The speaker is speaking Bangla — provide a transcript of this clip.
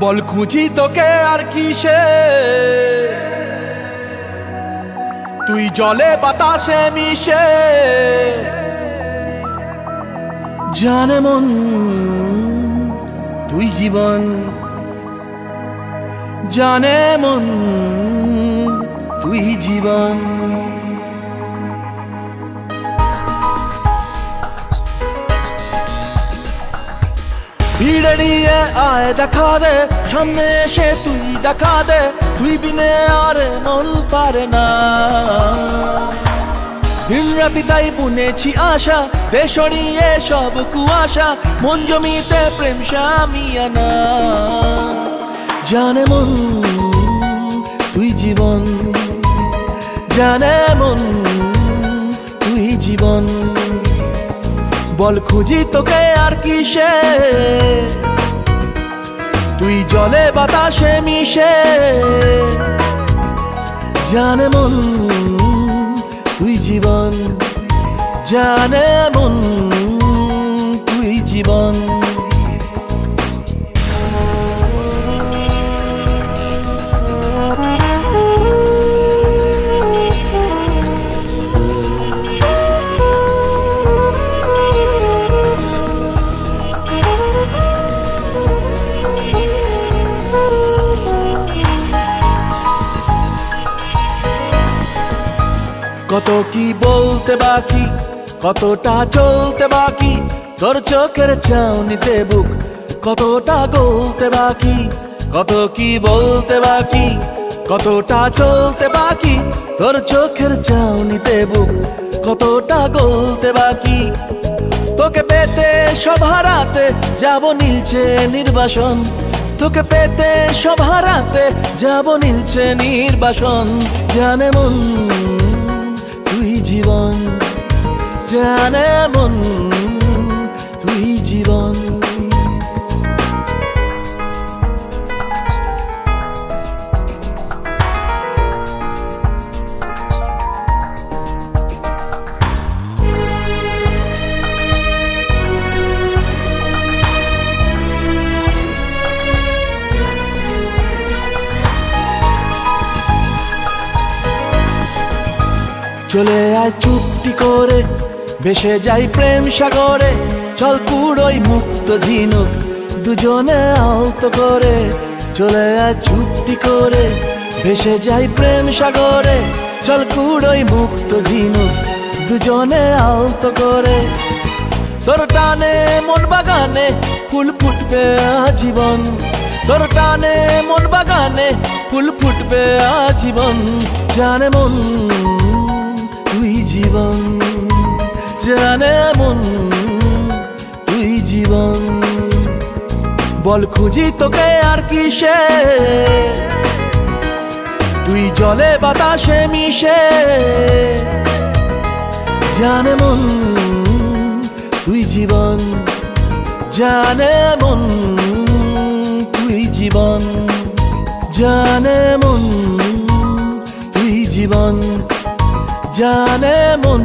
বল খুঁজি তোকে আর কিসে, তুই জলে বাতাসে মিশে। জানে মন তুই জীবন, জানে মন তুই জীবন। ভিড়ে নিয়ে আয় দেখা দে, সামনে এসে তুই দেখা দে, তুই বিনে আর মন পারে না। দিন রাতি তাই বুনেছি আশা, দে সরিয়ে সব কুয়াশা, মন জমিতে প্রেম শামিয়ানা। জানে মন তুই জীবন, জানে মন তুই জীবন। বল খুঁজি তোকে আর কিসে, তুই জলে বাতাসে মিশে। জানে মন তুই জীবন, জানে মন তুই জীবন। কত কি বলতে বাকি, কতটা চলতে বাকি, তোর চোখের চাউনিতে বুক কতটা গলতে বাকি। কত কি বলতে বাকি, কতটা চলতে বাকি, তোর চোখের চাউনিতে বুক কতটা গলতে বাকি। তোকে পেতে সব হারাতে যাব নীলছে নির্বাসন, তোকে পেতে সব হারাতে যাব নীলছে নির্বাসন। জানে মন তুই জীবন, জানে মন তুই জীবন। চলে আয় চুপটি করে, ভেসে যাই প্রেম সাগরে, চল কুড়োই মুক্ত ঝিনুক দুজনে আলতো করে। চলে আয় চুপটি করে, ভেসে যাই প্রেম সাগরে, চল কুড়োই মুক্ত ঝিনুক দুজনে আলতো করে। তোর টানে মন বাগানে ফুল ফুটবে আজীবন, তোর টানে মন বাগানে ফুল ফুটবে আজীবন। জানে মন তুই জীবন, জানে মন তুই জীবন। বল খুঁজি তোকে আর কিসে, তুই জলে বাতাসে মিশে। জানে মন তুই জীবন, জানে মন তুই জীবন। জানে মন তুই জীবন, জানে মন